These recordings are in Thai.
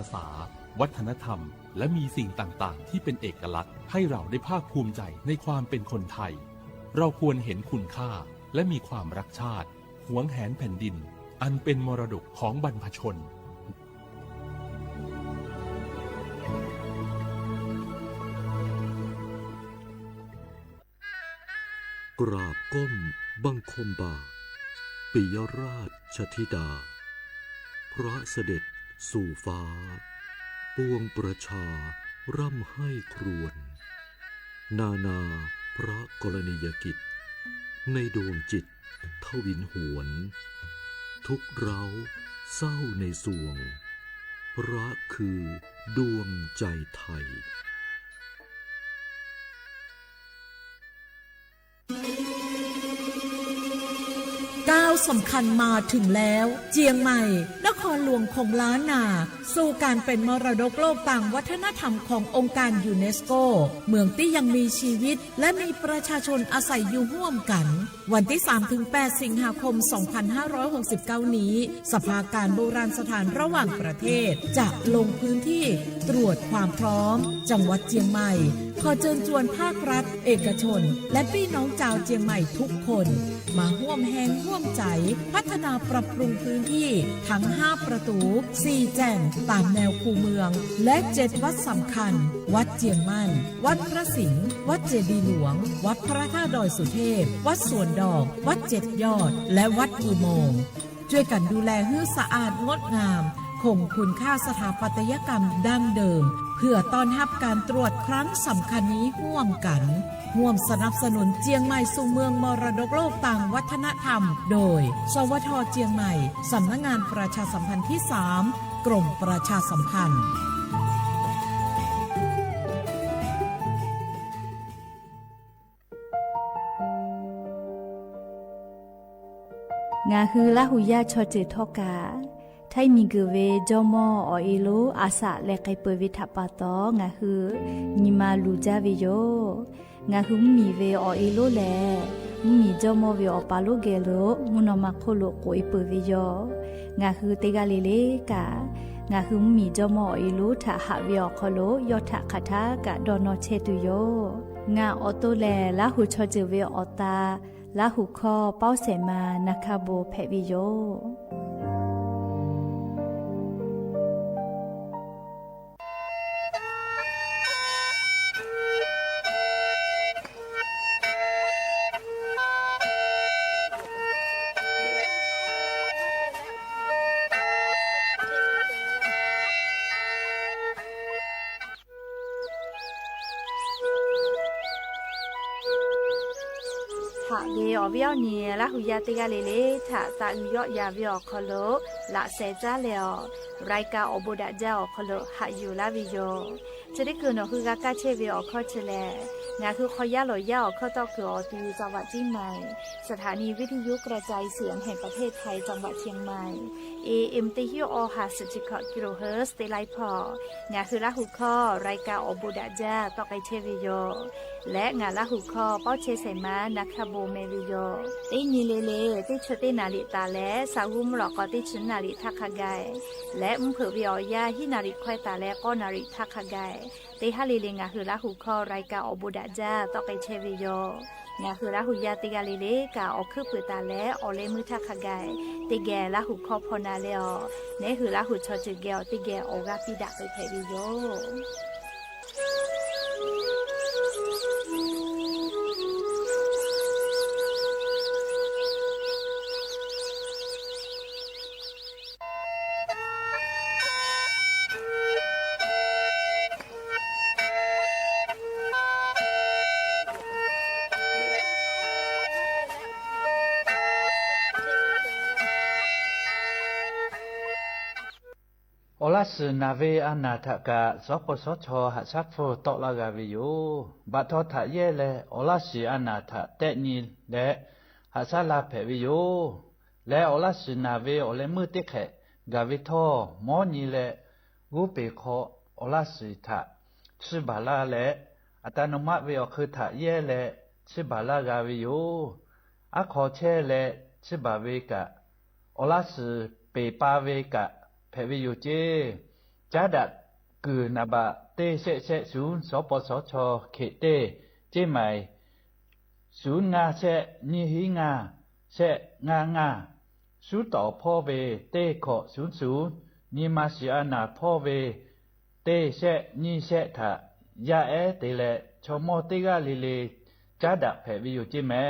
ภาษาวัฒนธรรมและมีสิ่งต่างๆที่เป็นเอกลักษณ์ให้เราได้ภาคภูมิใจในความเป็นคนไทยเราควรเห็นคุณค่าและมีความรักชาติหวงแหนแผ่นดินอันเป็นมรดกของบรรพชนกราบก้มบังคมบาทปิยราชธิดาพระเสด็จสู่ฟ้าปวงประชาร่ำให้ครวญนานาพระกรณียกิจในดวงจิตทวินหวนทุกเราเศร้าในสวงพระคือดวงใจไทยก้าวสำคัญมาถึงแล้วเจียงใหม่นครหลวงของล้านนาสู่การเป็นมรดกโลกต่างวัฒนธรรมขององค์การยูเนสโกเมืองที่ยังมีชีวิตและมีประชาชนอาศัยอยู่ร่วมกันวันที่ 3-8 สิงหาคม 2569 นี้สภาการโบราณสถานระหว่างประเทศจะลงพื้นที่ตรวจความพร้อมจังหวัดเจียงใหม่ขอเชิญชวนภาครัฐเอกชนและพี่น้องชาวเจียงใหม่ทุกคนมาร่วมแรงร่วมใจพัฒนาปรับปรุงพื้นที่ทั้ง5ประตู4แจ่งตามแนวคูเมืองและ7วัดสำคัญวัดเจียงมั่นวัดพระสิงห์วัดเจดีย์หลวงวัดพระธาตุดอยสุเทพวัดสวนดอกวัด7ยอดและวัดอุโมงค์ช่วยกันดูแลให้สะอาดงดงามคงคุณค่าสถาปัตยกรรมดั้งเดิมเพื่อต้อนรับการตรวจครั้งสำคัญนี้ร่วมกันร่วมสนับสนุนเจียงใหม่สู่เมืองมรดกโลกต่างวัฒนธรรมโดยสวท.เจียงใหม่สำนักงานประชาสัมพันธ์ที่3กรมประชาสัมพันธ์งาฮือละหุยาชอเจทอกาไทยมีกเวจอมออเอโลอาสะและไกเปวิทัปปะตองาฮือนิมาลูจาเวโยงาฮือมีเวอเอโลแลมีจอมอเวอปาโลเกโลมุนอมาโคโลโกอิเปวิโยงาฮือเตกาเลเลกางาฮือมีจอมอเอโลทะหะเวอคโลยอทะคาทากะดอนอเชตุโยงาออโตแลละหุชอเจเวอตาละหุคอเป้าเสมานาคาโบเพวิโยถะเวอเวียวเนียละหุยาติกาเลเลถะตะอุยอยาเวียคโลละเซจาเลอไรกาอโบดะจาอคโลหะอยู่ลาวิโยจะได้คือนอคือกากาเชเวอคอเชเลงาคือคอยาลอยาอคอตอคืออตูจังหวัดเชียงใหม่สถานีวิทยุกระจายเสียงแห่งประเทศไทยจังหวัดเชียงใหม่ AM ติฮิโอ50กิโลเฮิรตซ์เตไลพองาคือละหุคอไรกาอโบดะจาตอไกเชเวโยและงาละหุคอเป้าเชเสมานาคาโบเมวิโยตินีเลเลติชตินาลิตาและสาวุมหลอกกอติชินนาลิทักขไกและมเผวิอยาฮินาริควายตาและก็นาริทักขไกติฮาลิเลงาคือละหุคอไรกาอโบดะจาตอไกเชวิโยงาคือละหุยาติกาเลเลกาอคือปืตาและอเลมุทักขไกติแกละหุคอพนาเลอเนคือละหุชอจิเกอติแกโอกาปิดะไปเพวิโยโอลาสนาเวอนาทกะสปสชหัสักโฟตอลากาวิโยบัทอทะเยเลโอลาสีอนาทะเตนีและหัสลาเพวิโยและโอลาสนาเวโอเลมือติเขกาวิทอมอนีเลกูเปโคโอลาสีทะชิบาลาและอัตโนมัติเวอคือทะเยเลชิบาลากาวิโยอะขอเชเลชิบาเวกะโอลาสเปปาเวกะเพวิโยเจ จ้าดัดคือนาบะเตเสเสศูนย์สปสชเขตเตเจใหม่ศูนย์งาเสนิหิงาเสงาสูต่อพ่อเวเตขอ00นิมาสิอานาพ่อเวเตเสนิเสทะยาเอเตเลชมอเตกาลิเลจ้าดัดแผ่วิโยเจแม่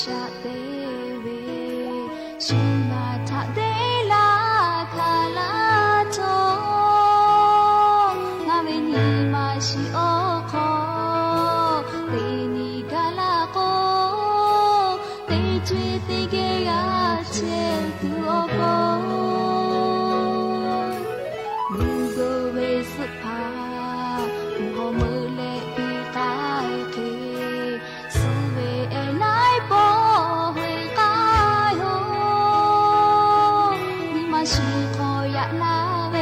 ชาเตเวชูนาทะเดลาคาลาโตงาเวนีมาชิโอโคเตนีกาลาโกเตจวยเตเกยาเชตุโอโกมูโกเวสุภามูโฮเมเลปีกายเคสุเวเอไลโปเฮกายโฮนิมาชิโคยะลาเว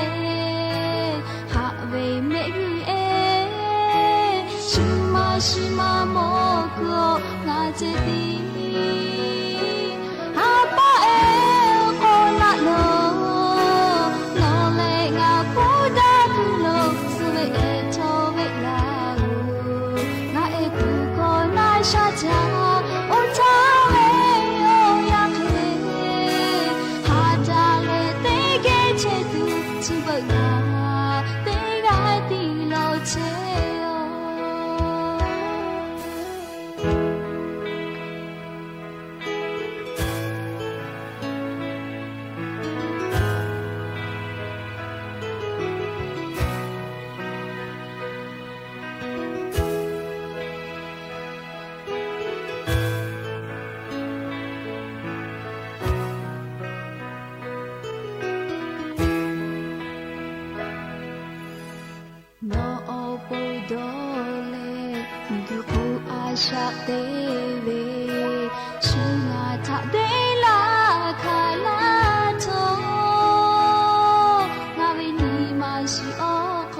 หะเวเมกุเอชิมาชิมาโมโกงาเจติฮาปะเอโคละโลโลเลงาปูดาคุโลสุเวเอโทเวลาโงาเอกุโคนาชาจาโอทาเวโอยาเคฮาจาเลเตเกเชตุจิบงาเตกาติโลเชโอโนโอปูโดเลกุคูอาชาเตเวชูนาทะเดลาคาลาโตงาเวนีมาชิโอโค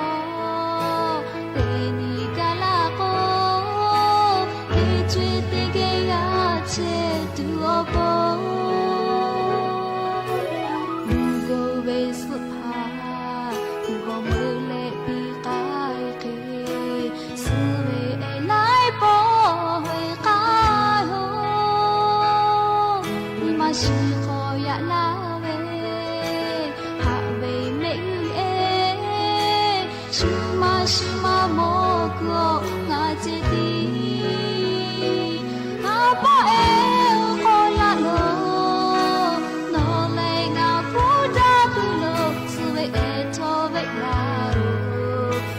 เตนีกาลาโกเตจวยเตเกยาเชตุโอโกมูโกเวสุภามูโฮเมเลปีกายเคสุเวเอไลโปเฮกายโฮนิมาชิโคยะลาเวหะเวเมกุเอชิมาชิมาโมโกงาเจติฮาปะเอโคละโลโนเลงาปูดาคุโลสุเวเอโทเวลา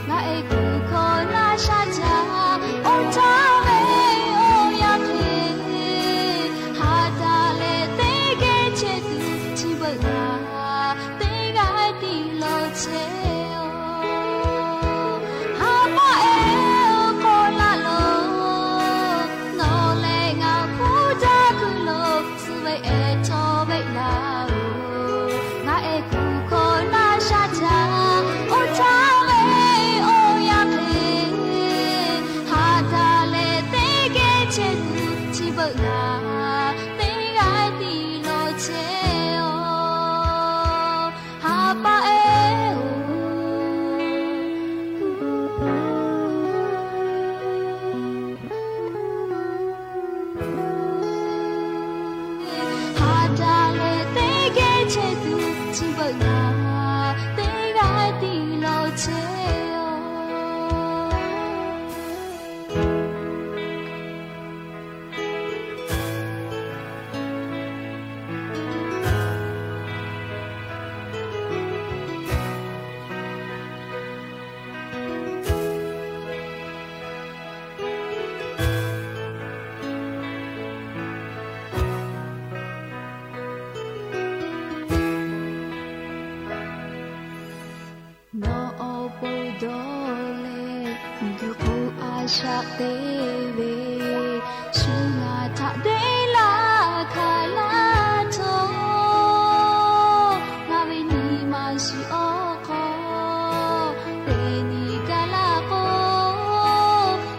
โงาเอกุโคนาชาจาโอทาเวโอยาเคฮาตาเลเตเกเชตุจิบงาเตกาติโลเชโอฮาปะเอโคละโลโนเลงาปูดาคุโลสุเวเอโทเวลาโงาเอกุโคนาชาจาโอทาเวโอยาเคฮาตาเลเตเกเชตุจิบงาเตกาติโลเชโอฮาปะเอฮาตาเลเตเกเชตุจิบงาเตกาติโลเชโอ ชะเตเวชูนาทะเดลาคาลาโทงาเวนีมาชิโอโคเตนีกาลาโก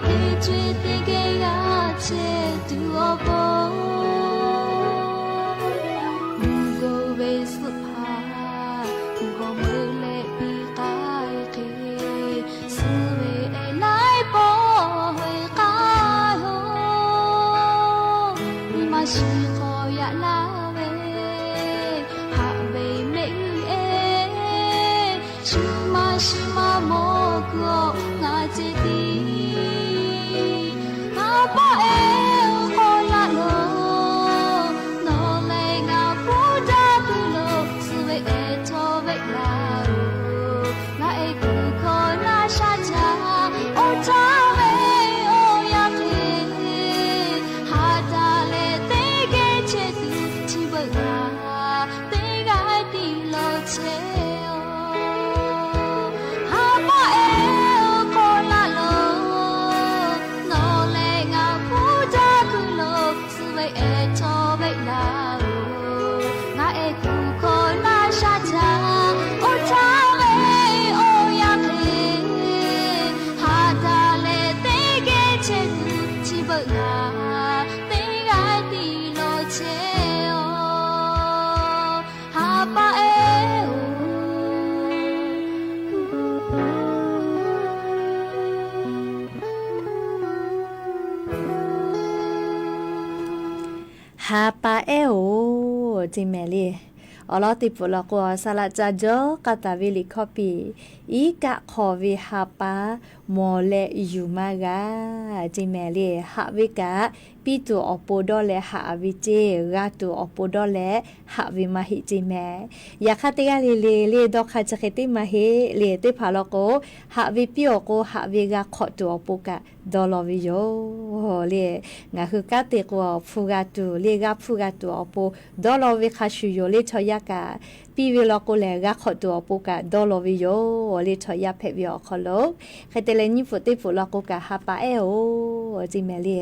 เตจวยเตเกยาเชตุโอโกมูโกเวสุภามูโกเมเลปีกายเคสุเวเอไลโปเฮกายโฮ ha pa e o ti me leอลอติปุลกัวสลัดจาโจกาตาวิลิคอปีอีกะขอวิฮาปาโมเลยูมากาจิเมเลฮาวิกะปีตูอโปดอเลฮาวิเจกาตูอโปดอเลฮาวิมาฮิจิเมยาคาเตยาเลดอกคาจเคติมาเฮเลเตพาลโกฮาวิปิโอโกฮาวิกะขอตูอโปกะดอลวิโยเลงาคือกาเตกัวฟูกาตูเลกาฟูกาตูอโปดอลวิคาชูโยเลชอยากาปีวิลโกเลกาขอตัวปุกะดอลวิโยลิทอยาเพวิอคอโลใครเตเลนิฟุติฟุลโกกะฮาปาเอโอจิเมลี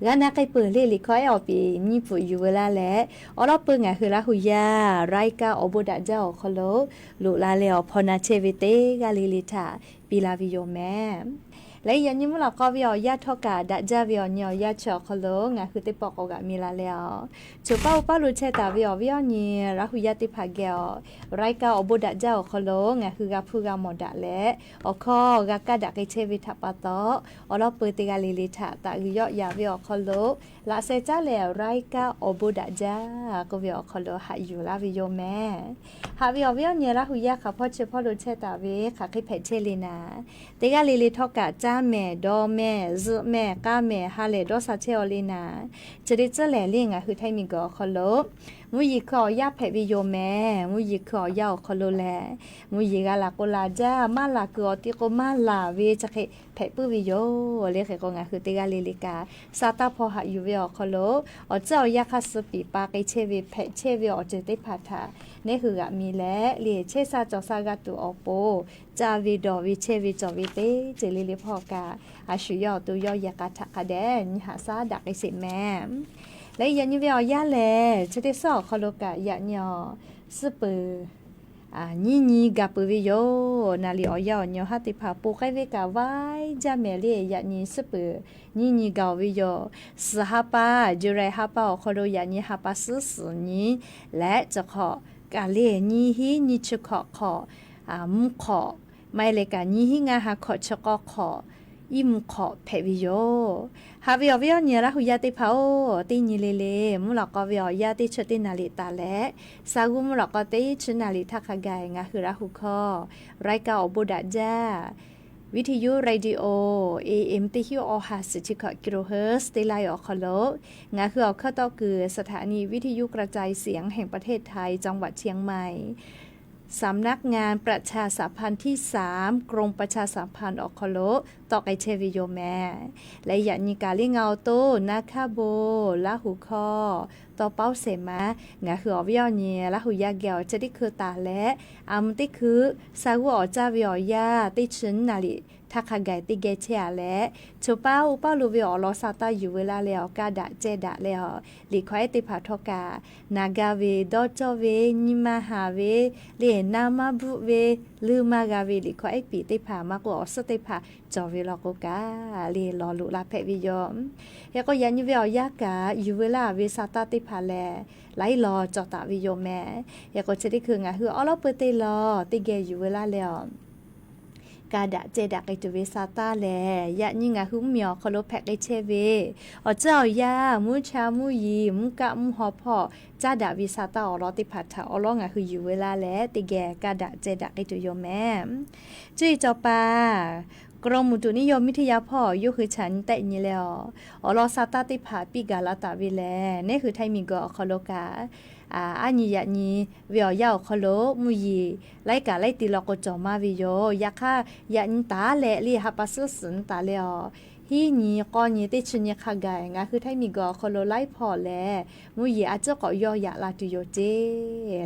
กานาไกเปิเลลิคอยอปีนิฟุยูเวลาแลอลอปงะคือลาหุยาไรกาอโบดะเจ้าคอโลลุลาเลอพอนาเชวิเตกาลิลิทาปีลาวิโยแมและยันยิมลก็วิอยาทอกาดัจจาวิอเนียยาชอคโลงะคือติปอกกะมีลาแล้วจูเป้าป้าลุเชตาวิอนีราหุยาติภาเกอไรกาอบุดะเจ้าคโลงะคือกะพูกะหมดะและอคอกะกะดะกิเชวิทัปตออลอเปติกาลิลิทะตะวิยอยาวิอคโลละเซจาเลไรกาอบุดะจาก็วิอคโลหะอยู่ลาวิโยแม่หาวิอนีราหุยาค่ะพ่อเชพ่อลุเชตาวิค่ะคิเพเชลินาติกาลิลิทอกะจ้าแม่ดอแม่ซแม่ก้าแม่ฮาเลดอซาเชอลีนาจะได้เจอแหล่เลี่ยงคือไทยมีก็คอโลมุยขอยาเพวิโยแม่มุยขอยาคอโลแลมุยกาลาโกลาจ้ามาลาเกอติโกมาลาเวจะเพปุวิโยเลขก็งะคือติกาลิลิกาซาตาพอหาอยู่เวอคอโลอเจ้ายาคาสปีปาไกเชวิเพเชวิอเจติพาทานี่คือกะมีและเลียเชซาจอซากาตุอโปจาวิดอวิเชวิจอวิเตเจลิลิพอกาอาชุยอตุยอยากาทักะแดนหาซาดักไอสิแม่และยันยูเวอยาแลจะได้สอคอโลกะยะญอซึเปนี่กะปุวิโยนาลิออยอญอฮัติภาปูไกเวกะไว้จาเมเลยะนี่ซึเปนี่กาวิโยสหปาจุเรหปาคอโลยะนี่หปาซึสนี่และจะขอกะเลนี่ฮินี่ชขอมุขอไม่เลยกะนี่ฮิงาหาขอชกขออิมขอเพวิโยฮาวิอวิอเนี่ยละหุยาติพาโอตินิเลมุลกอวิอยาติชตินาลิตาและซากุมุลกอติชนาลิทักกายงะคือละหุคอไรกาอบุดะจาวิทยุเรดิโอ AM ติฮิโอ50 กิโลเฮิรตซ์ได้ไล่ออกคอโลงะคือออกเข้าต่อคือสถานีวิทยุกระจายเสียงแห่งประเทศไทยจังหวัดเชียงใหม่สำนักงานประชาสัมพันธ์ที่3กรมประชาสัมพันธ์ออกคโลตอกไอเชวิโยแม่และยานิกาลิงเอาโตนาคาโบลาหูคอต่อเป้าเสมางะคืออวิอเนียลาหูยาเกียวจะได้คือตาและอามติคือซากุอจาวิอยาติชินนาลิทักขไกติเกเชียและชูเป้าเป้าลูวิอลอซาตาอยู่เวลาแล้วกาดะเจดะแล้วลิควายติพาทกานากาเวดอจอเวนิมาหาเวเลนามาบุเวลืมากาเวลิควายปีติพามากอสติพาจอเวลโกกาเลลอลุลาเพวิยอมยาก็ยันยูเวอยากาอยู่เวลาเวซาตาติพาแลไลรอจอตาวิโยแม่ยาก็จะได้คืองะคืออลอเปเตลอติเกอยู่เวลาแล้วกาดะเจดะไกตุเวซาตาแลยะนิงะหุมเมียวคโลแพกไอเชเวอเจ้ายามูชามูยีมุกะมุฮอพอจาดะวิซาตาอลอติพัทธาอลองะคืออยู่เวลาแลติแกกาดะเจดะไกตุโยแม่จุยจอปากรมอุตุนิยมวิทยาพ่อยุคือฉันแต่นี่แล้วอลอซาตาติผาปิกาลาตาวิแลนี่คือไทยมีกอคโลกาอันนี้ยะนี้วิอยาวคโลมุยีไลกาไลติลอกจอมาวิโยยะค่ะยะนตาแลลิฮะปัสสุนตาเลอฮีนี้กอนี้ติชญะขกายงะคือไทยมีกอคโลไลพอแลมุยีอาจจะกอยอยะลาตุโยเจ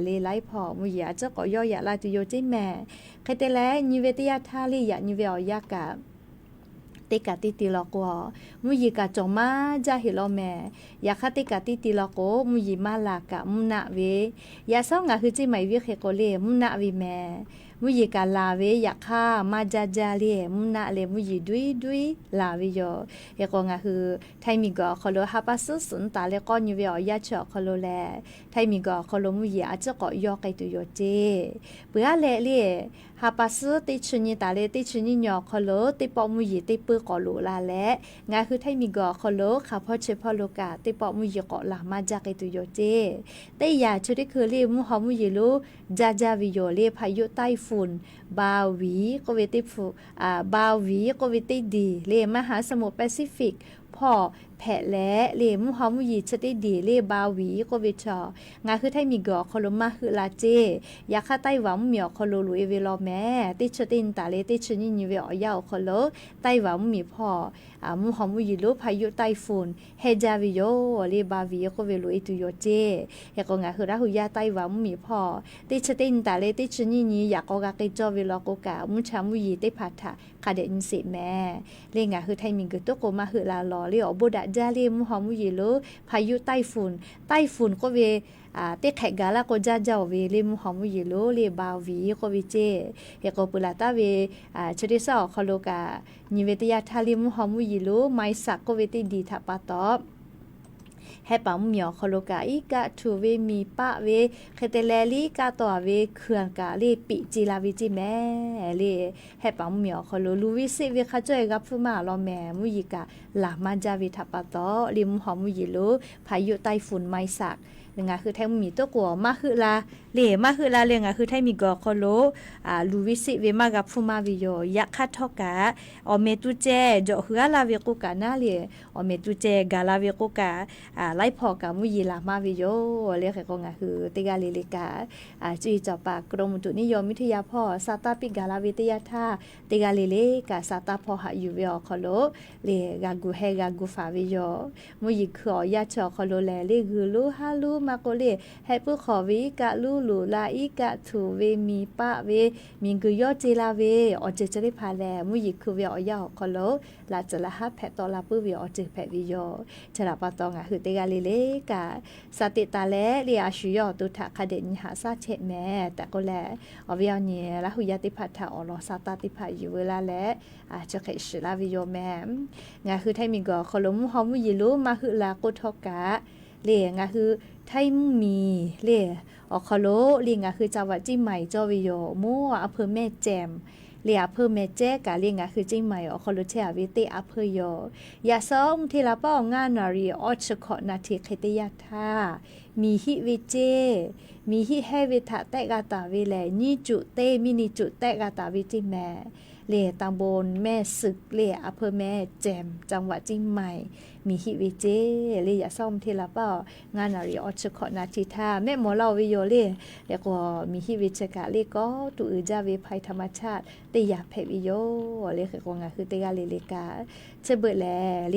เลไลพอมุยีอาจจะกอยอยะลาตุโยเจแม่ใครแต่แลนิเวติยาทาลิยะนิเวอยากะติกาติติลอกวมุยีกาจอมาจาฮิโลแม่ยาคาติกาติติลอกมุยีมาลากะมุนะเวยาซองะคือจิไมวิเคโกเลมุนะวิแม่มุยีกาลาเวยาคามาจาจาเลมุนะเลมุยีดุยลาวิโยยากงะคือไทมีกอคโลฮาปัสสุนตาเลกอนิเวอยาชอคโลแลไทมีกอคโลมุยีอาจจะกอยอไกตุโยเจเปือเล หาปัสติชุนีตาเลติชุนีหยอคโลติปอมุยติปื้อกอโลลาและงาคือไทมีกอคโลค่ะพอเชพอโลกาติปอมุยกอลามาจากตุโยเจแต่ยาชุดคือเรียมุหอมุยลูจาวิโยเลพายุไต้ฝุ่นบาวีก็เวติฟูบาวีก็เวติดีเลมหาสมุทรแปซิฟิกพ่อแผะและเลมุหอมุยชติดีเลบาวีก็เวชองาคือไทมีกอคโลมาคือลาเจยาคาไต้หวังเหมียวคโลลุเอเวลอแม่ติชตินตาเลติชนินิเวอยาวคโลไต้หวังมีพ่อมุหอมุยลูพายุไต้ฝุ่นเฮจาวิโยเลบาวีก็เวลุอิตุโยเจยากงาคือราหุยาไต้หวังมีพ่อติชตินตาเลติชนินิยากกะกิจอเวลอกกะมุชามุยติพัทธะคาเดนสิแม่เลงาคือไทมิงกตโกมาคือลาลอเลอบุดะจาเลมุหอมุยลูพายุไต้ฝุ่นก็เวติแขกาลาก็จะเวเลมุหอมุยโลเลบาวีก็วิเจเฮก็ปุลาตาเวชริสอคโลกานิเวตยาทาเลมุหอมุยโลไมสักก็เวติดีทัปตอบให้ปั๊มเหมียวคโลกาอีกะทูเวมีปะเวเคเตเลลีกาตัวเวเขื่อนกาเลปิจิลาวิจิแม่เลให้ปั๊มเหมียวคโลลูวิสิเวคาจ่อยกับฟุมาลอแม่มุยิกาลามาจาวิทัปตอลิมุหอมุยโลพายุไต้ฝุ่นไมสักงาคือแทงมีตัวกัวมาคือลาเลมาคือลาเลงาคือไทมีกอคโลลูวิสิเวมากับฟุมาวิโยยักคัทอกาอเมตุเจจอคือลาเวกุกานาเลอเมตุเจกาลาเวกุกาไลพอกามุยีลามาวิโยเลขก็งาคือติกาลิลิกาจุยจอปากกรมอุตุนิยมวิทยาพ่อซาตาปิกาลาวิทยาท่าติกาลิเลกาซาตาพ่อหาอยู่เวอคโลเลกากูเฮกากูฟาวิโยมุยีขอยาชอคโลแลเลคือลูฮาลูมาโกเลให้ผู้ขอวิกะลูลูลาอีกะถูเวมีปะเวมิงกุยอเจลาเวอเจจะได้พาแลมุยิคือเวอยาคโลลาจะละฮับแพตอลาปื้อเวอเจแพวิโยฉลาปะตองะคือเตกาลิเลกะสติตาแลเลียชุยอตุทะคเดนิหาซาเชแม่แต่ก็แลอเวอเนละหุยติพัทธะอลอซาตาติพาอยู่เวลาแลจะเคชลาวิโยแม่งะคือไทมิงกอคโลมุฮอมุยิลูมาคือลากุทกะเลงะคือไทยมีเลอคโลลิงะคือจังหวัดจิ้งใหม่จอวิโยมัวอำเภอแม่แจ่มเลียอำเภอแม่แจ้กะลิงะคือจิ้งใหม่อคโลเชอวิเตอำเภอโยยาซ้อมทีละป้องงานนารีออชขอนาทีเคตยาธามีฮิวิเจมีฮิเฮวิทะแตกาตาวิแลนี่จุเตมินิจุแตกาตาวิจิแม่เลตำบลแม่ศึกเลอำเภอแม่แจ่มจังหวัดจิ้งใหม่มีฮิวิเจเลยาซ่อมทีละเป้างานนารีออชขอนาทีท่าแม่หมอเล่าวิโยเลแล้วก็มีฮิวิเจกะเลก็ตุอือจาเวภัยธรรมชาติเตยาเพวิโยเลคือก็งาคือเตกาเลกาเชเบแลเล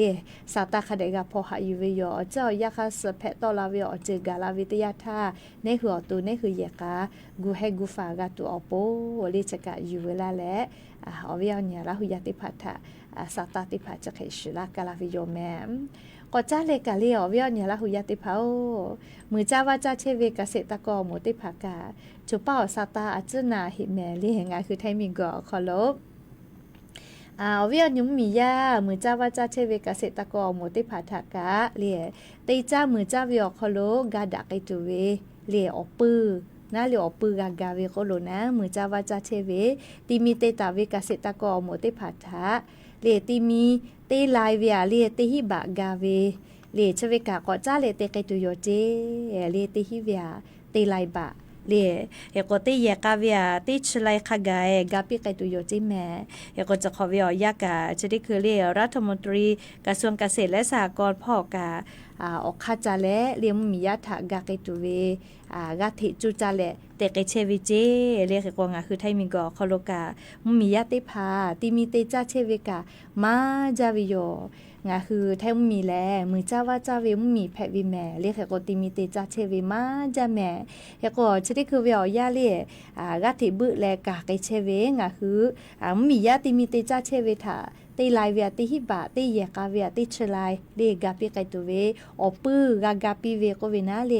สาตาคเดกาพอหาอยู่วิโยเจ้ายาคาสเพตอลาเวอเจกาลาวิทยาท่าในหัวตูในคือเยกากูให้กูฟากาตูอโปเลจกะอยู่เวลาและอวิญญาณละหุยติพัทธะสาตาติพัทจะเคชุลากาลาวิโยแมมก็จ้าเลกาเลียอวิญญาณละหุยติภามือจ้าว่าจ้าเชเวกเกษตรกรหมติภากาจุเป้าสาตาอัจนาหิแมลีงาคือไทมิงกอคอลบเวียยุมมียามือจ้าว่าจ้าเชเวกเกษตรกรหมติภาทากะเลียตีจ้ามือจ้าวิอคอลกาดักไอตูเวเลียอปือนาเหลียวปือกากาเวโคโลนะมือจ้าวาจาเชเวติมีเตตาเวกเกษตรกรหมติภาทะเลติมีเตลายเวียเลติหิบะกาเวเลชเวกาก็จ้าเลเตไกตุโยเจเลติหิเวียเตลายบะเลเอโกติเยกาเวียติชไลคากาเอกาปิไกตุโยจิแม่เอโกจะขอเวียยากาจะได้คือเลรัฐมนตรีกระทรวงเกษตรและสหกรณ์พ่อกาออกคาจาและเลียมมียะถากาไกตุเวกาถิจูจาและเตเกเชวิเจเรียกกว่างาคือไทมิงกอคโลกามียะติพาติมีเตจาเชวิกามาจาวิโยงาคือไทยมีแลมือจ้าว่าจ้าเวมมีแพวิแม่เรียกก็ติมีเตจาเชวิมาจาแม่เฮก็จะได้คือเวียยาเลกาถิบึแลกาไกเชเวงาคือมียะติมีเตจาเชวิทาตีลายเวียติหิบะตีเยกาเวียติชลายเลกาปิไกตุเวอปื้อกาปิเวก็เวนาเล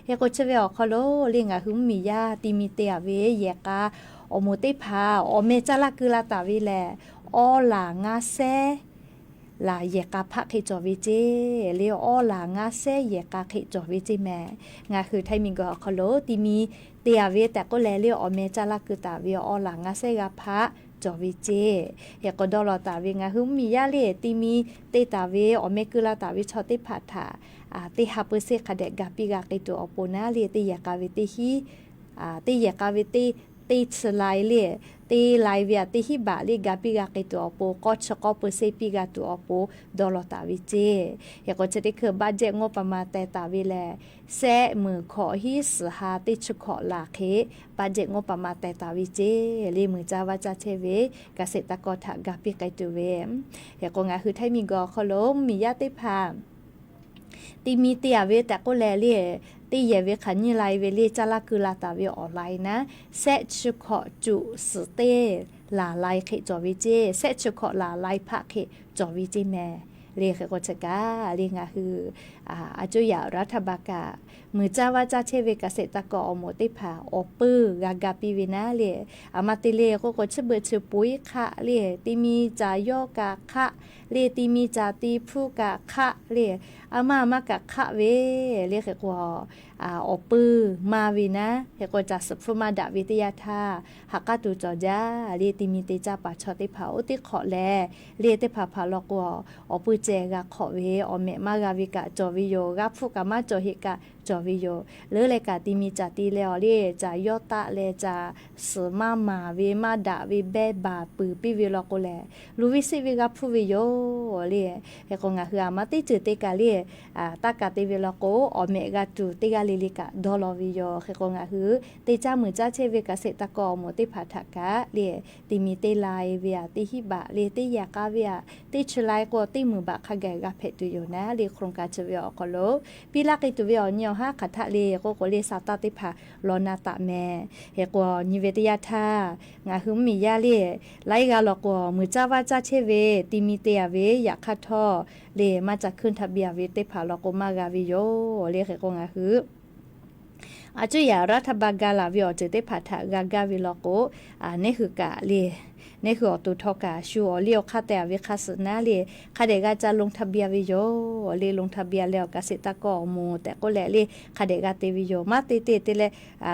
เฮก็เชเวอคโลเลงาคือมียาติมีเตเวเยกาอโมติพาอเมจาลาคือลาตาวิแลอลางาเซ ลาเยกาพะคิจอวิเจเลียวอ้อลางาเซเยกาคิจอวิเจแม่งาคือไทมิงก็คโลติมีเตียเวแต่ก็แลเลียวอเมจาลาคือตาเวียอ้อลางาเซกาพะจอวิเจเฮก็ดอลตาเวงาฮึมียาเลติมีเตตาเวอเมกุลาตาวิชอติผาถาติฮับเปเซคาเดกาปิกากิตัวอโปนาเลติยากาวิติฮิติยากาวิติตีสไลเลตีไลเวียตีฮิบาลีกาปิกากิตัวอโปก็ชก็เปเซปิกาตัวอโปดอลตาวิเจเฮก็จะได้คือบาเจงบประมาแต่ตาวิแลแซมือขอฮิสหาติชขอลาเคบาเจงบประมาแต่ตาวิเจลีมือจาวาจาเชเวเกษตรกรถากาปิกาตัวเวเฮก็งาคือไทมีกอขลมมียาติพาตีมีเตียเวแต่ก็แลเลียตีเยเวขันยีไลเวลีจาลาคือลาตาเวออนไลน์นะเซชุขอจุสเตลาไลเคจอวิเจเซชุขอลาไลพะเคจอวิเจแม่เรียกก็จะกาเรียกคืออาจุยารัฐบาลกามือจ้าว่าจ้าเชเวเกษตรกรอโมติผาอปื้อกากาปีวินาเลียอามาติเลก็ชเบชปุยคะเลียติมีจายอกาคะเลียติมีจาตีผู้กาคะเลียอามากะคะเวเรียกก็อปื้อมาวินะเฮก็จะสัพพมาดาวิทยาธาหักกาตูจอจาเลียติมีเตจาปาชอติผาอุติขอแลเลียติผาผาลอกว่าอปื้อเจกาขอเวอเมมากาวิกะจอวิโยกาฟุกามาจอฮิกะจอวิโยหรือเลยกะติมีจาตีเลอเลียจายอตะเลจาสมามาเวมาดาวิเบบาปือปิวิลอกแลลูวิสิวิกาฟุวิโยเลียเฮก็งาคืออามาติจือเตกาเลียตากาติวิลอกอเมกาตูเตกาลิลิกะดอลวิโยเฮก็งาคือเตจามือจาเชเวกะเสตะกอโมติผาทากะเลียติมีเตไลเวียติฮิบะเลียติยากาเวียติชไลกอติมือบะคาแกกะเพตุโยนะเลียโครงการเชเวออกโลปิลากิตุเวอเนียวฮาขัทะเลก็เลซาตาติผาลอนาตะแมเฮกอนิเวตยาธางาฮึมมียาเลไลกาลอกอมือจ้าวาจาเชเวติมีเตยเวอยากคัทอเลมาจากขึ้นทะเบียเวเตผาลอกมากาวิโยเลเฮกงาฮึอาจุยารัฐบาลกาลาวิอเจเตผาทากากาวิลอกนี่คือกะเลนี่คือตุทอกาชัวเลียวคาแต่วิคัสนาเลคาเดกาจะลงทะเบียนวิโยเลลงทะเบียนแล้วเกษตรกรโมแต่ก็แลเลคาเดกาเตวิโยมาเตเตเล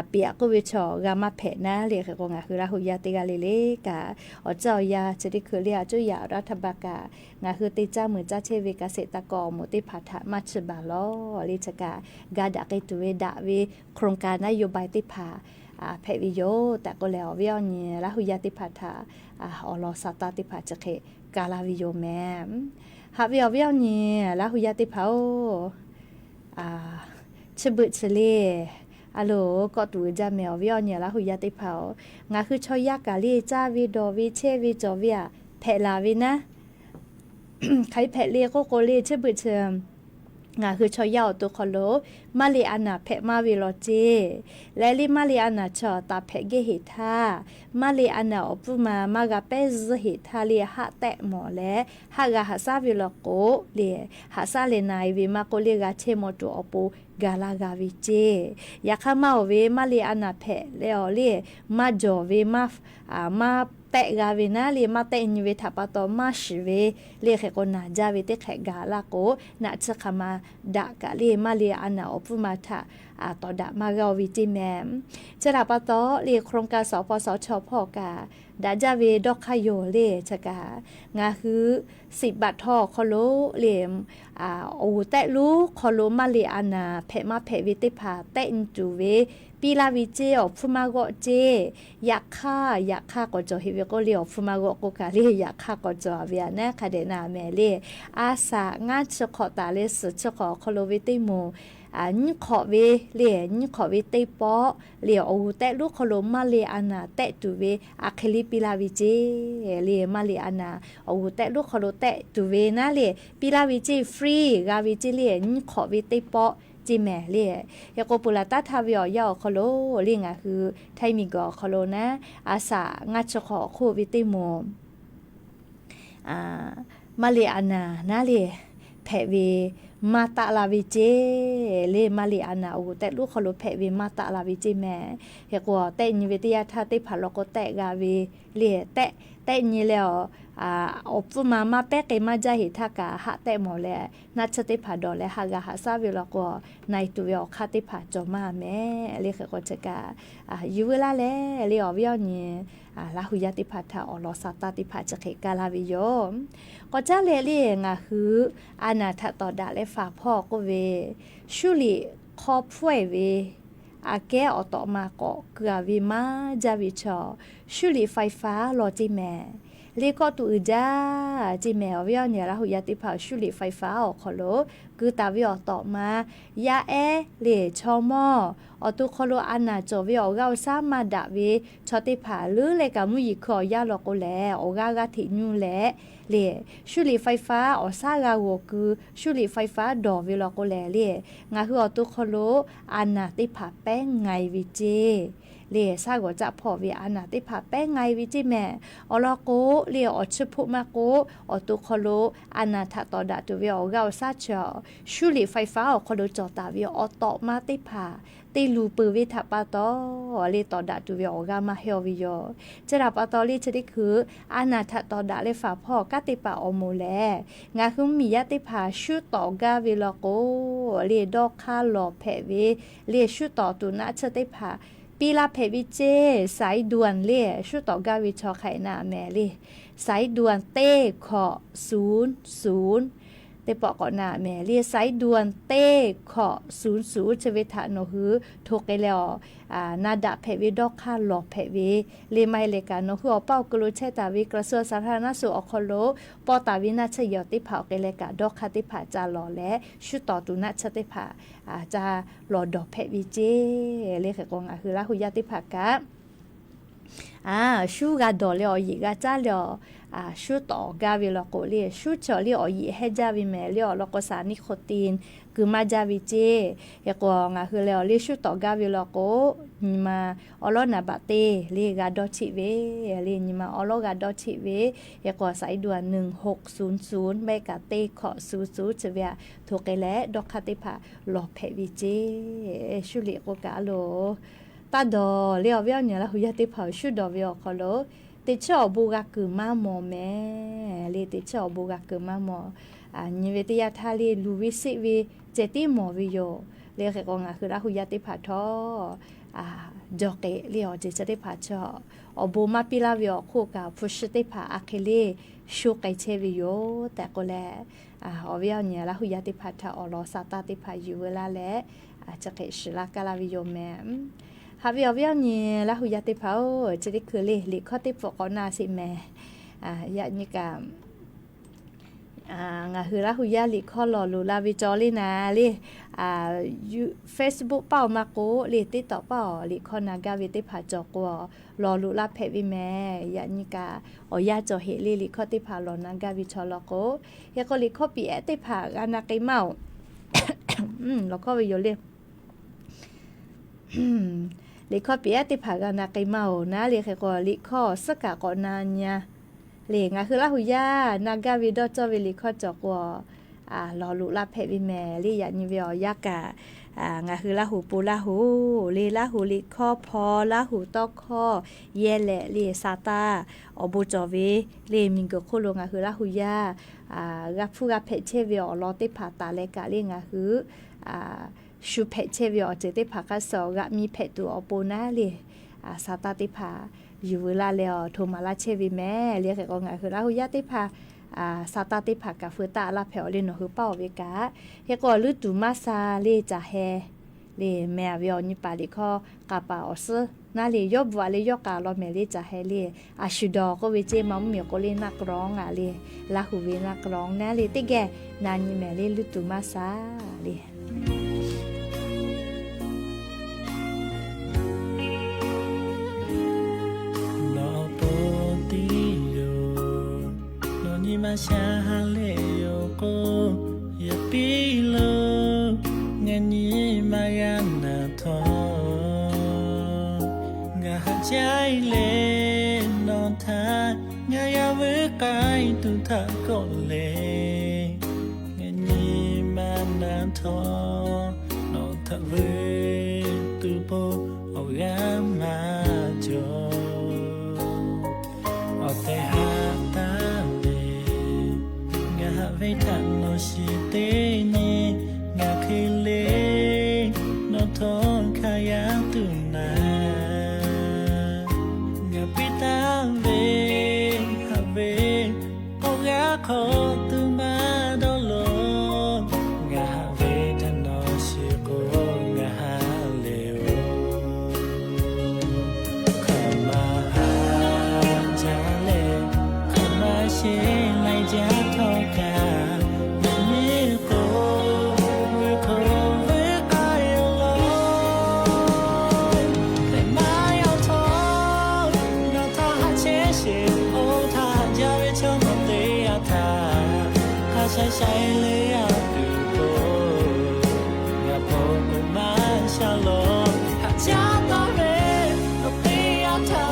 เปียก็วิชอกามาเพนะเลก็งาคือราหุยาเตกาเลกาอเจ้ายาจะได้คือเลียจุยารัฐบาลกางาคือติจ้ามือจ้าเชเวเกษตรกรโมติผาทะมาชบาลอลิจกากาดะเกตุเวดะเวโครงการนโยบายติผาเพวิโยแต่ก็แล้ววิอนีราหุยาติผาทาอลอซาตาติผาจะเคกาลาวิโยแมฮาวิอนีราหุยาติผาชบึชเลอะโลก็ตูจาแมววิอนีราหุยาติผางาคือชอยากาลีจ้าวิโดวิเชวิจอวิอาเพลาวินะใครเพเลก็โกเลชบึชงาคือชอยาวตัวคอโลมาเลอานาเพมาวิโลเจและลิมาเลอานาชอตาเพเกหิทามาเลอานาอปุมามากาเปซหิทาเลียหะแตะหมอและหากาหาซาวิโลโกเลียหาซาเลนายวิมาโกเลกาเชโมตัวอปูกาลากาวิเจยาคามาเวมาเลอานาเพเลอเลียมาจอเวมาแตะกาเวนะเลียมาแตะนิเวทัปตอมาชิเวเลียแขกนาจาเวเตแขกาลาโกนาจะขมาดากะเลียมาเลียอานาอปุมาทะต่อดะมากาวิจิแมมจะดาปตอเลียโครงการสปสชพกาดาจาเวดอกขโยเลชกางาคือ10 บาททอคอโลเลียมโอแตะลูคอโลมาเลียอานาเพมาเพวิติภาแตะอินจูเวปีลาวิเจอฟุมาโกเจอยากฆ่าก็จอฮิเวโกเลียวฟุมาโกโกกาเลีอยากฆ่าก็จอเวียนะคาเดนาแมเลอาสางาชขอตาเลสชขอคอโลวิติโมนี่ขอเวเลียนี่ขอเวเตปอเลียวโอแตะลูกคอโลมาเลียอานาแตะตูเวอะคลิปิลาวิเจเลียมาเลียอานาโอแตะลูกคอโลแตะตูเวนะเลียปิลาวิเจฟรีกาวิเจเลียนี่ขอเวเตปอจิแม่เลียยาโกปุลาตาทาวิอยอคอโลเลียงาคือไทมิกอคอโลนะอาสางาชขอโควิติโมมาเลียอานานะเลียแพเวมาตาลาวิเจเลมาเลียอานาโอแต่ลูกคอโลแพเวมาตาลาวิเจแม่ยาโกแต่นิเวติยาทาติผาลโกแต่กาเวเลียแต่นี่แล้ว อบฟุมาเป๊กมาจะหิทักกะหะแต่หมอแลนัดชติผาดอแลหากะหาซาวิลก็ในตัวอคาติผาจอมาแม่เรียกก็จะกะอยู่เวลาแลเรียอวิอนี่ลาหุยติผาทาอลอซาตาติผาจะเขกาลาวิโยก็จะเลเรียงคืออานาทะต่อดาและฝากพ่อก็เวชุลิคอพ่วยเวอาแกอต่อมาก็เกือวิมาจาวิชอชุลิไฟฟ้าโลจิแม่เรียกก็ตัวจ้าจีแมววิอเนี่ยละหุยติผาชุลิไฟฟ้าออกขโลคือตาวิอต่อมายาเลชอมอตุขโลอานาจวิอเกาซามาดาวิชอติผาลือเลกามุยิคอยาลโกแลออกากาถิญูแลเลชุลิไฟฟ้าอซากาโวคือชุลิไฟฟ้าดอวิลโกแลเลงาคืออตุขโลอานาติผาแป้งไงวิเจเลียซาก็จะพอวิอานาติผาแป้งไงวิจิแม่อลโกเลียอชพุมาโกอตุคโลอานาทะตอดาตุวิอเกาซาจอชุลิไฟฟ้าอคโลจอตาวิอตอมาติผาตีลูปือวิทปาตอเลียตอดาตุวิอเกามาเฮวิโยจะรับปาตอลีจะได้คืออานาทะตอดาเลฝาพ่อกติปาอโมแลงาคือมียติผาชุตอกาวิลโกเลียดอกคาลอเพวิเลียชุตอตุนะชติผาปีลาเพวิเจสายด่วนเล่ชุดต่อกาวิชอไข่นาแม่เล่สายด่วนเต้ขอ00เตปอกอนาแม่เล่สายด่วนเต้ขอ00ชเวทาโนฮือโทกไกแล้วนาดาเพวิดอกคาหลอเพวิเลไมเลกาโนฮือเป้ากลุใช้ตาวิกระทรวงสาธารณสุขอคโลปอตาวินาชยติภาไกเลกาดอกคาติภาจาหลอและชุดต่อตุนะชติภาจะหลอดอกเพวิเจเลขกองคือละหุยติภากะชูกาดอเลอยิกาจ้าเลอชูต่อกาวิลโกเลชูจอเลอยิเฮจาวิเมเลอลโกสานิโคตินคือมาจาวิเจยกองคือเลอเลชูต่อกาวิลโกนิมาอลอนาบาเตเลกาดอชิเวเลนิมาอลอกาดอชิเวยกอสายด่วน1600เมกาเตขอ00จะเวียโทเกเลดอกคาติภาลอเพวิเจชูเลโกกาโลตาดอเลียวเวียวเนี่ยละหุยติผาชุดดอเวียวขอโลติชอบูกาคือมาหมอแม่เลติชอบูกาคือมาหมอนิเวติยาทาลีลูวิสิวิเจติหมอวิโยเลขกองคือละหุยติผาทอจอกเกเลียวเจติผาชออบูมาปิลาวิโอคู่กับพุชติผาอะเคเลชูไกเชวิโยแต่ก็แลอเวียวเนี่ยละหุยติผาทาอลอซาตาติผาอยู่เวลาและจะเกชลากาลาวิโยแม่ฮาวิอเนี่ยละหุยติภาจะได้คือลิข้อติปกอนาสิแม่ยะนี่กางาคือละหุยลิข้อหล่อลูลาวิจอลินะลิFacebook เป้ามาโกลิติต่อเป้าลิข้อนากาวิติภาจอกวรอลูลาเพวิแม่ยะนี่กาอยาจอเฮลิข้อติภาลอนากาวิชอลโกยะก็ลิข้อปีเอติภากานาไกเมาแล้วก็วิโยเลลิข้อปีติผากานาไกเมานะลิเคก็ลิข้อสกากอนาญาเลงาคือละหุยานากาวิดอจอวิลิข้อจอกวลอลุลาเพวิแมลิยานิเวียากางาคือละหูปูละหูลิละหูลิข้อพอละหูตอกข้อเยเลลิซาตาอบูจอวิเลมิงกโคโลงาคือละหุยากาฟูกาเพเชวิอลอติผาตาเลกาลิงาคือชูเพเชวิอเจติผากาสอกะมีเพตัวอปูนาเลซาตาติผาอยู่เวลาเลอโทมาลาเชวิแม่เรียกก็งาคือละหุยติผาซาตาติผากาฟืตาลาเพอเลโนคือเป้าเวกาเฮก็ลือตุมาซาเลจาเฮเลแม่วิอนิปาลิคอกาปาออสนาเลยอบวาเลยอกาลอเมเลจาเฮเลอาชุดอก็เวเจมัมเมียก็เลนักร้องเลลาหูเวนักร้องนะเลติแกนานิแม่เลลือตุมาซาเลมาชาฮาเลโยโกยาปีโลเงินยี่มายานาทองาใจเลนอนทางายาเวกายตุทาโกเลเงินยี่มานาทอนอนทาเวตุโปเอายามาโจเอาแต่หาตา ทันโนชิเตนีงาเคเลโนทอนขายาตุนางาปิตาเวฮาเวโอกาขอตุมาดอโลงาเวทันโนชิโกงาฮาเลโอขมาหาจาเลขมาเชไลจาทอกาใช้เลยอาดูโบงาโบกุมาชาโลหาจาตาเรก็ปีอาทา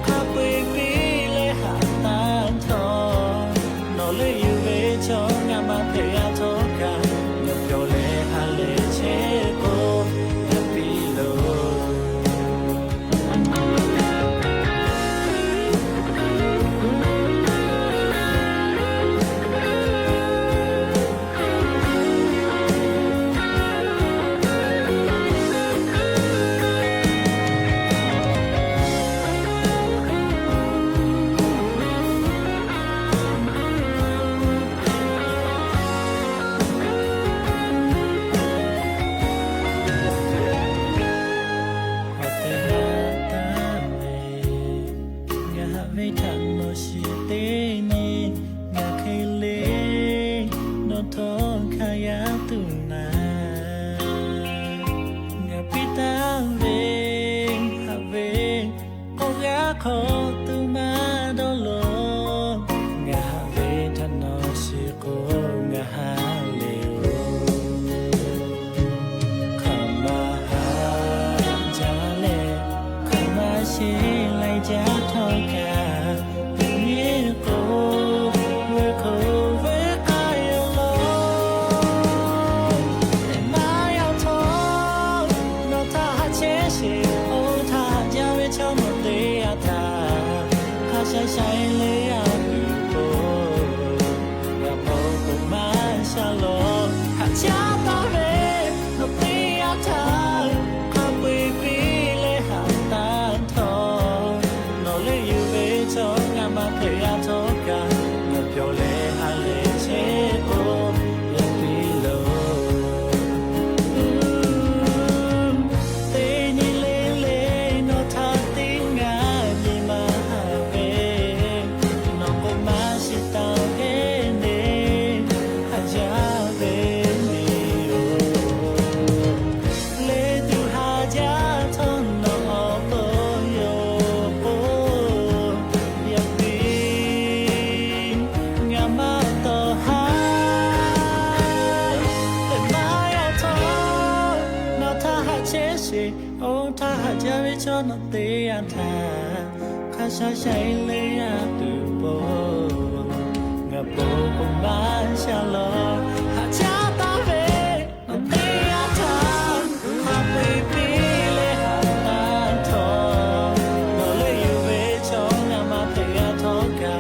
คาปีปีเลยหาตาทองโนเลยอยู่เวชงามาเพอาทอกาเงาโยเลหาเลเชโกงาปีโลขอตุมาดอโลงาเวทนอชิโกงาฮาเลโอขมาหาจาเลขมาเชไลจาทอกาปุเยโกเวโคเวกายโลแต่มาอยากทองนอทาเชเชโอทาจาเวชอมเตใช้ใช้เลยอาดูโบงาโบกุมาชาโลหาจาตาเรโนปีอาทาคาปีปีเลยหาตาทองโนเลยอยู่เวชงามาเพอาทอกาเงาโยเลหาเลเชโกยาปีโลเตนิเลเลโนทาติงามีมาโอ้ถ้าหากจะไม่ชอบนตีอันทาข้าใช้เลยอาดูโบงาโบกุมาชาโลหาจาตาเรนตีอันทาคาปีปีเลยหาตาทองโนเลยอยู่เวชงามาเพอาทอกา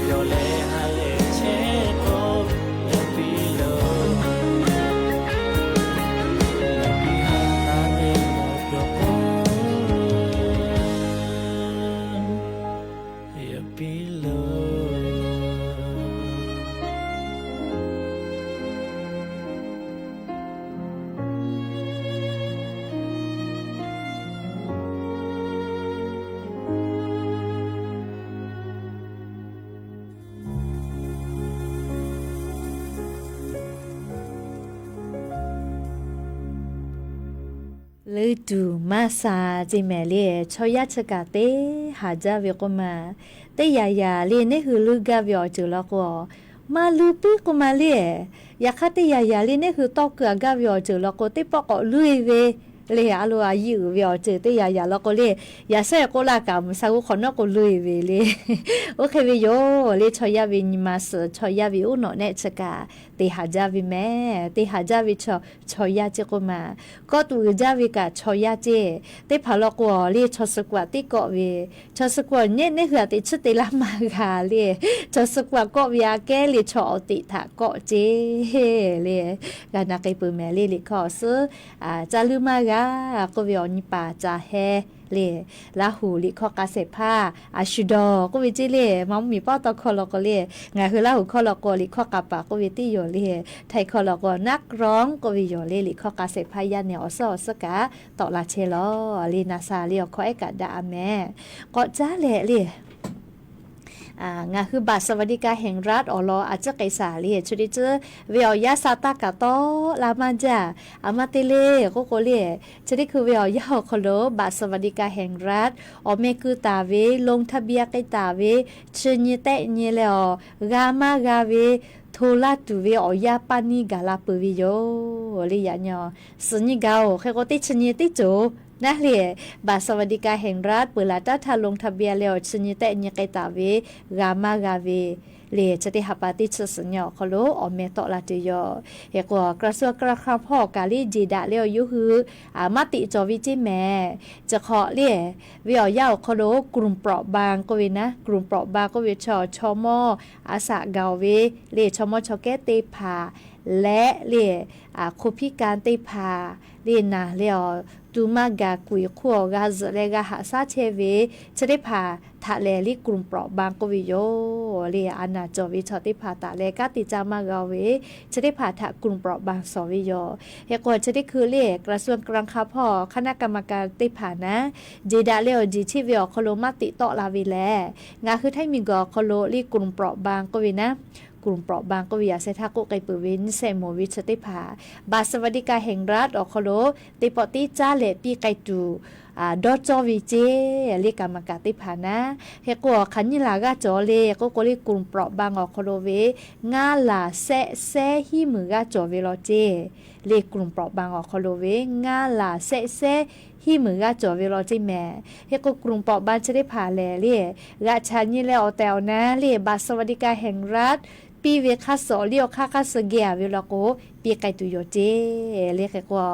โยเลหาเลเชโกยาปีโลฤดูมาซาจิแม่เล่ชอยาชกาเตหาจาเวกมาเตยายาเล่นี่คือลูกกะเวียจุละก็มาลูปีกมาเล่ยาคาเตยายาเล่นี่คือตอกกะกะเวียจุละก็เตปอกลุยเว เลยอะลัวอยู่เวียวเจอเตยาแล้วก็เลยอย่าใส่ก็ละกำซากุขอนก็ลุยเวเลยโอเควิโยเลยชอยาวินิมาสชอยาวิอุโนเนชกาเตหาจาวิแม่เตหาจาวิชอยาเจก็มาก็ตูจาวิกาชอยาเจเตพาลกวเลยชอสกว่าติก็เวชอสกว่าเนี่ยหือติชุติละมากาเลยชอสกว่าก็วิอาแกเลยชอติถาก็เจเลยกานักไปปืนแม่เลยขอซื้อจาลืมากาก็วิอนิปาจาเฮเลลาหูลิขอกาเสผ้าอาชุดอก็วิจิเลมัมมีป้อตอคอลก็เลงาคือลาหูคอลก็ลิขอกาปาก็วิติโยเลไทยคอลก็นักร้องก็วิโยเลลิขอกาเสผ้ายาเนอสอสกาตอลาเชลอลีนาซาเลียขอเอกะดาแม่ก็จ้าเลงาคือบัตรสวัสดิการแห่งรัฐอลอาจจะไกสาลีชุดิเจเวียาซาตากาโตลามันจาอามาเตเลโกโกเลชุดิคือเวียาคโลบัตรสวัสดิการแห่งรัฐอเมคือตาเวลงทะเบียนไกตาเวชนิเตเนเลอกามากาเวโทลาตูเวอยาปานิกาลาปวิโยลิยาญอสนิกาโอเคโกติชนิติโจนะเลยบัตรสวัสดิการแห่งรัฐเปิดละตั้งทาลงทะเบียนแล้วชนิดแต่เนี่ยไกตาเวกามากาเวเลยจะได้หับปฏิชสัญญาเขาโลอเมตอลาติโยเอกว่ากระทรวงกระคำพ่อกาลีจีดาเลี้ยวยุฮือมาติจอวิจิแม่จะขอเลี่ยวิอยาวเขาโลกลุ่มเปราะบางก็เวนะกลุ่มเปราะบางก็เวชอมออาสาเกาเวเลยชอมอชอแกเตพาและเลยคุพิการเตพาเรียนนะเลี้ยวตูมากากุยขัวกาซเลกาหาซาเชเวจะได้พาทะเลลิกลุ่มเปราะบางก็วิโยเรียอันนาจอวิชอติพาตะเลกาติจามากาเวจะได้พาทะกลุ่มเปราะบางสวิโยเฮกว่าจะได้คือเรียกระทรวงกลางคาพ่อคณะกรรมการติพานะจีดาเลวจีชีวิโคโลมาติโตลาวิแลงาคือให้มีกอโคโลลิกลุ่มเปราะบางก็วินะกลุ่มเปราะบางก็วิยาเซทาโกไกปืวินเซโมวิชติภาบาสวัสดิการแห่งรัฐอคโลติปติจ้าเลปีไกตูดอจอวิเจเรียกกรรมการติภานะเฮกัวขันยิลากาจอเลก็กลิกลุ่มเปราะบางอคโลเวงาลาเซฮิมือกาจอเวโลเจเรียกกลุ่มเปราะบางอคโลเวงาลาเซฮิมือกาจอเวโลเจแม่เฮกกลุ่มเปราะบางจะได้ผ่าแลเรียกะชันยิแล้วแตวนะเรียบาสวัสดิการแห่งรัฐปีเวคาโซเลียวคาสเกียเวลาโกปีไกตุโยเจเรียกกว่า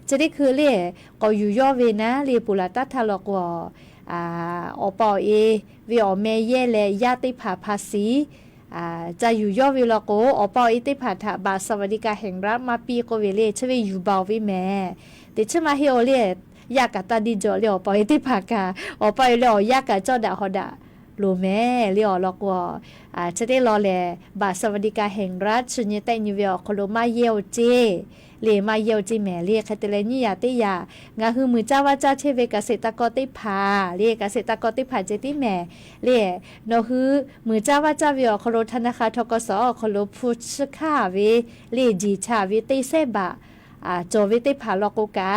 จะได้คือเรียก็อยู่ย่อเวนะเรียปุระตัทาลกว่าอปอเอวิอเมเยเลยาติผาภาษีจะอยู่ย่อเวลาโกอปอเอติผาถาบาสวัสดิการแห่งรัฐมาปีโกเวเลชเวอยู่เบาวิแม่แต่ชมาเฮโอเลียยากาตาดิจอเลียวปอเอติผากาอปอเอเลียยากาจอดาฮอดารู้แม่เลี้ยวลอกว่าจะได้รอแลบาทสวัสดิการแห่งรัฐชนิดแต่นิเวลโคโลมาเยวเจเลมาเยวเจแม่เรียกคาเตเลนี่ยาติยางาคือมือเจ้าว่าเจ้าเชเวเกษตรกรติพาเรียกเกษตรกรติพาเจติแม่เรียโนคือมือเจ้าว่าเจ้าเวลโคโลธนาคารทกสโคโลพุชคาเวเรียจีชาเวติเซบะจอเวติพาลอกกะ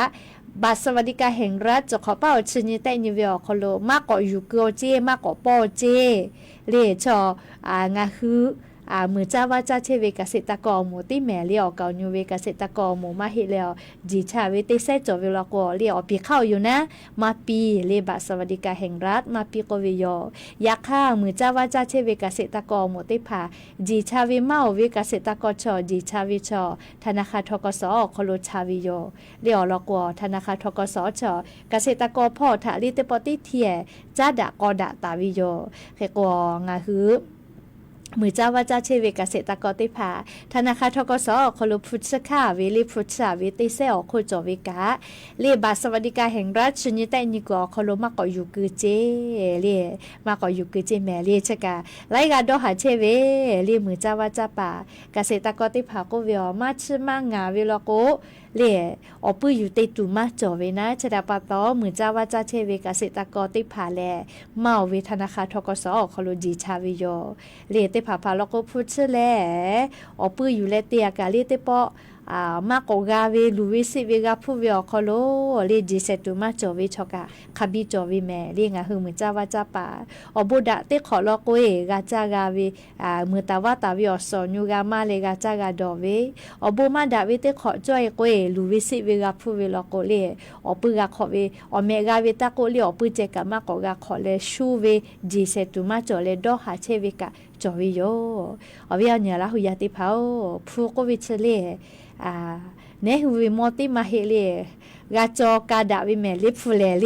บัตรสวัสดิการแห่งรัฐจะขอเป้าชนิดแต่นิเวลโคโลมากกว่าอยู่เกอเจมากกว่าปอเจเรียชองาคือมือเจ้าว่าเจ้าเชเวเกษตรกรหมูติแม่เลี้ยวเกาอยู่เวเกษตรกรหมูมาเฮแล้วจีชาเวติเซจอเวลากอเลี้ยวปีเข้าอยู่นะมาปีเรียบัตรสวัสดิการแห่งรัฐมาปีกวิโยยักข้ามือเจ้าว่าเจ้าเชเวเกษตรกรหมูติพาจีชาเวเมาเวเกษตรกรชอจีชาเวชอธนาคารทกสโคโลชาวิโยเลี้ยวลอกอธนาคารทกสชอเกษตรกรพ่อถาลิเตปติเทียจ้าดะกอดะตาวิโยเฮกงาคือมือเจ้าว่าเจ้าเชเวเกษตรกรติพาธนาคารทกสโคโลพุชคาเวลิพุชาเวติเซอโคจอเวกาเรียบัตรสวัสดิการแห่งรัฐชนิดแต่นิกอโคโลมากกอยู่กือเจเรียมากกอยู่กือเจแม่เรียชกาไลกาดอหาเชเวเรียมือเจ้าว่าเจ้าป่าเกษตรกรติพาโกเวอมาชมางาเวลโกเรียอปื้อยู่เตตุมาจอเวนะชดาปาตอมือเจ้าว่าเจ้าเชเวเกษตรกรติพาแลเมาเวธนาคารทกสโคโลจีชาวิโยเรียเตพาพาลโกพุชแลอปื้อยู่แลเตียกาเรียเตปอ มากกาเวลูวิสิเวกาผู้เวอคอโลเลจิเซตุมาจอวิชกะคาบิจอวิแม่เลงาหือมือจ้าวาจ้าป่าอบุดะเตขอลอโกเอกาจากาเวมือตาวาตาวิอสอนูกามาเลกาจากาดอเวอบุมาดาเวเตขอจ้อยโกเอลูวิสิเวกาผู้เวลอโกเลอปุกาขอเวอเมกาเวตาโกเลอปุเจกามากกาขอเลชูเวจิเซตุมาจอเลดอหาเชเวกาจอวิโยอวิอันเนลาหุยาติพาวผู้โกวิเชเลเนหูวิมอติมาเฮเลกาจอกาดาวิเมลิฟูเลเล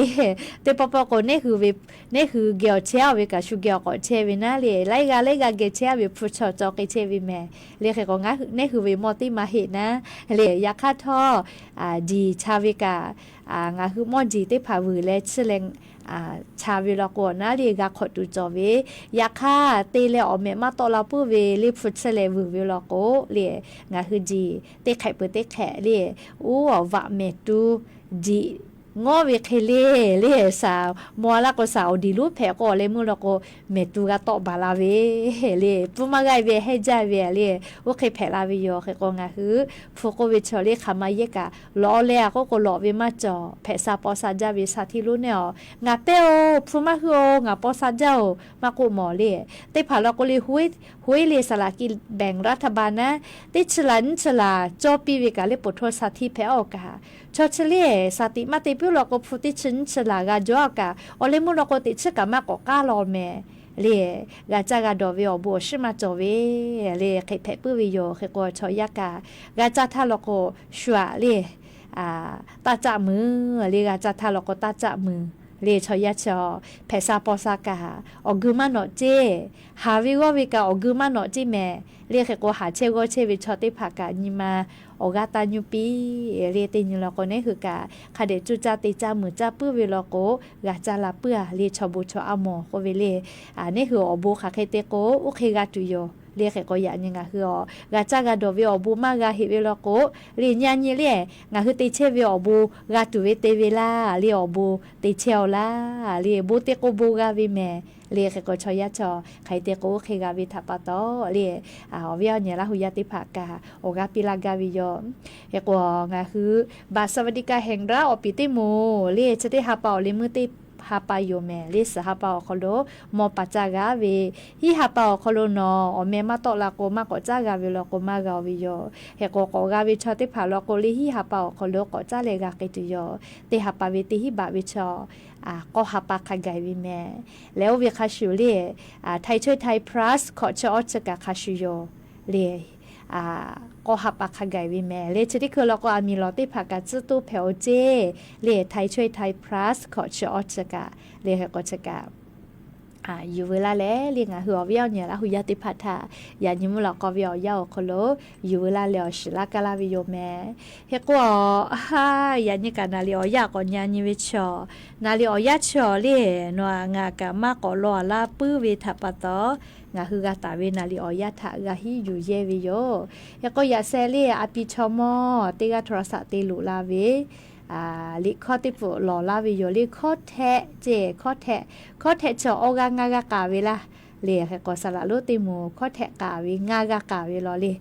เตปปโกเนหูวิเนหูเกียวเชียววิกาชูเกียวก็เชวินาเลไลกาเกเชียววิพุชจอกเชวิเมเลเคก็งะเนหูวิมอติมาเฮนะเลยาคาทอดีชาวิกางะหูมอจีเตพาวิเลชเลงชาวิลโกนาลีกาขอดูจอเวยาคาเตเลอเมมาตอลาปูเวลิฟุตเซเลวิลโกเลงาคือจีเตไข่เปเตแขเลอูวะเมตูจีงอเวเคเลสาวมัวละก็สาวดีลูแผก็เลมือละก็เมตูกาตอบาลาเวเลปุมาไกเวให้ใจเวเลโอเคแผลาเวโยเคก็งาคือฟุกเวชเลคามาเยกะล้อเลก็ลอเวมาจอแผซาปอซาจาเวซาทิลุเนองาเตโอพุมาฮืองาปอซาเจ้ามากุหมอเลเตผาละก็เลหุยเลสลากิแบ่งรัฐบาลนะติฉลันฉลาจอปีเวกาเลปทสาธิแผออกาชอเฉลี่ยสติมาติพิลก็พุติชินฉลากาจอกาอเลมุลก็ติชกามากกาลอเมเลกาจากาดอวิอบัวชิมาจอเวเลเคเพปืวิโยเคก็ชอยากากาจาทาลก็ชัวเลตาจามือเลกาจาทาลก็ตาจามือเลชอยาชอเพซาปอซากาอกุมาโนเจฮาวิโกวิกาอกุมาโนจิเมเลเคก็หาเชโกเชวิชอติภากาญิมาโอกาตาญูปีเรติญลโกเนคือกาคาเดจุจาติจามือจาปื้อเวลโกกาจาลาเปื้อเลชอบุชออมอโกเวเลนี่คืออบูคาเคเตโกโอเคกาตุโยเรียกก็อย่างนี้ก็คือกาจากาดวิอบูมากาฮิเวลโกเรียนยันยี่เรียงาคือติเชวิอบูกาตุเวเตเวลาเรียอบูติเชลลาเรียบูเตโกบูกาวิเมเรียกก็ชอยาชอใครเตโกเคกาวิทัปโตเรียวิอเนี่ยละหุยาติภากาโอกาปิลากาวิโยเอกว่างาคือบาสวัสดิกาแห่งราอปิติโมเรียจะได้หาเป่าเลมือติฮาปาโยเมลิสฮาปาอคโลมอปัจจากาเวฮิฮาปาอคโลนอเมมาตอลาโกมากอจากาเวลโกมากาวิโยเฮโกโกกาวิชอติผาลโกลิฮิฮาปาอคโลกอจาเลกาเกตุโยติฮาปาเวติฮิบาวิชอก็ฮาปาคาไกวิเมแล้วเวคาชูเลไทยช่วยไทยพลัสขอชอจกาคาชูโยเลก็หับปากขไกวิแม่เลชที่คือเราก็มีลอติผักกาจุตุเพลเจเลไทยช่วยไทยพลัสขอชอจกาเลก็จกาอยู่เวลาแล้วเรียงหัววิวเนี่ยละหุยาติพัทธาอย่ายิ้มหลอกก็วิวยาวคนโลอยู่เวลาแล้วศิลากาลาวิโยแม่เฮก็อย่านี่กันนาลีอยากก่อนยานิวิชอนาลีอยากชอเล่นัวงากามากก็รอลาปื้อวิทัปตองาคือกาตาเวนาลีอยากทากาฮิอยู่เยวิโยเฮก็อย่าเซเล่อภิชมอติกาโทรศัพท์ติลุลาเวลิข้อติปุหล่อลาวิโยลิข้อแทะเจข้อแทะจอโอกางากากาเวลาเลียกก็สละลุติมูข้อแทะกาวิงากากาเวลอลิ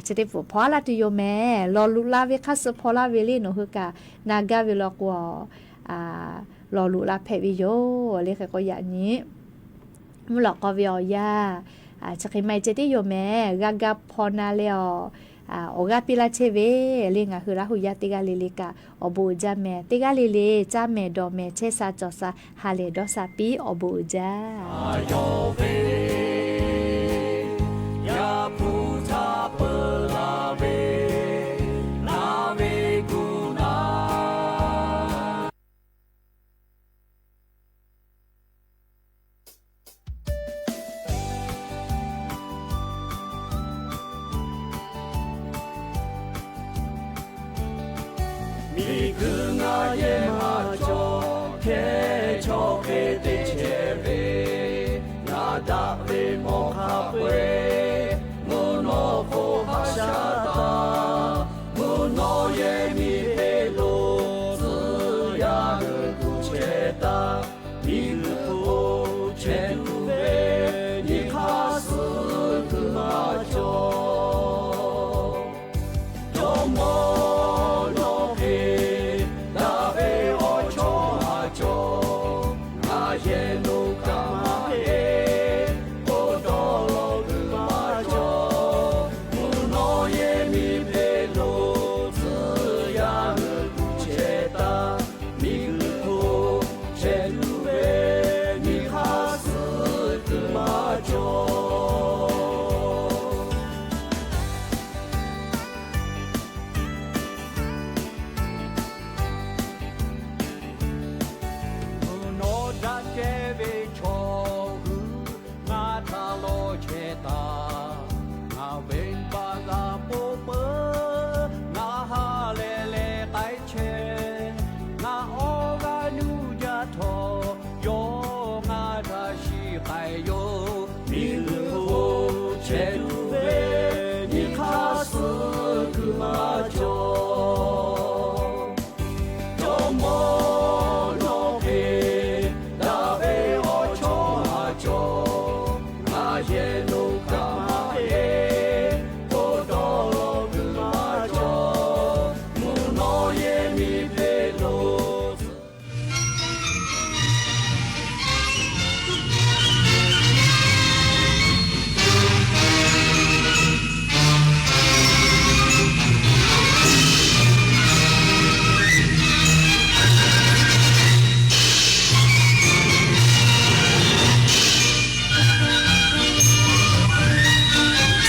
จะติปุพอลาตุโยแม่ลอลุลาเวคัสพอลาเวลิโนฮึกานากาเวลกัวลอลุลาเพวิโยเลียกก็อย่างนี้มุหลอกก็วิอยาจะใครไม่จะได้โยแม่กากาพอนาเลอโอกาปิลาเชเวเลียงคือละหุยาติกาลิลิกาอบูจาเมติกาลิลิจาเมดอเมเชซาจอซาฮาเลดอซาปีอบูจาโยเวยาพูทาเปลาเวนาเวกุนามีคืองาเยมาโจเคโชเคติเชเวนาดาเวโมคาเวมุโนโคฮัชาตามุโนเยมิเปโลซึยานุกุเชตามิกุโอเชตุเวนิคาสึคุมาโจโยโม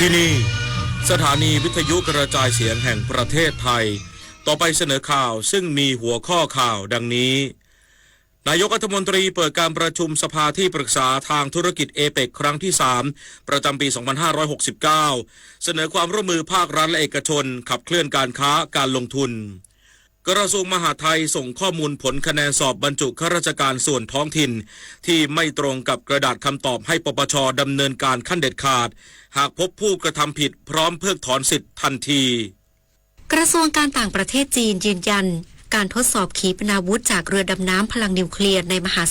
ที่นี่สถานีวิทยุกระจายเสียงแห่งประเทศไทยต่อไปเสนอข่าวซึ่งมีหัวข้อข่าวดังนี้นายกรัฐมนตรีเปิดการประชุมสภาที่ปรึกษาทางธุรกิจเอเปกครั้งที่3ประจำปี 2569 เสนอความร่วมมือภาครัฐและเอกชนขับเคลื่อนการค้าการลงทุนกระทรวงมหาดไทยส่งข้อมูลผลคะแนนสอบบรรจุข้าราชการส่วนท้องถิ่นที่ไม่ตรงกับกระดาษคำตอบให้ปปช.ดำเนินการขั้นเด็ดขาดหากพบผู้กระทำผิดพร้อมเพิกถอนสิทธิ์ทันทีกระทรวงการต่างประเทศจีนยืนยันการทดสอบขีปนาวุธจากเรือดำน้ำพลังนิวเคลียร์ในมหา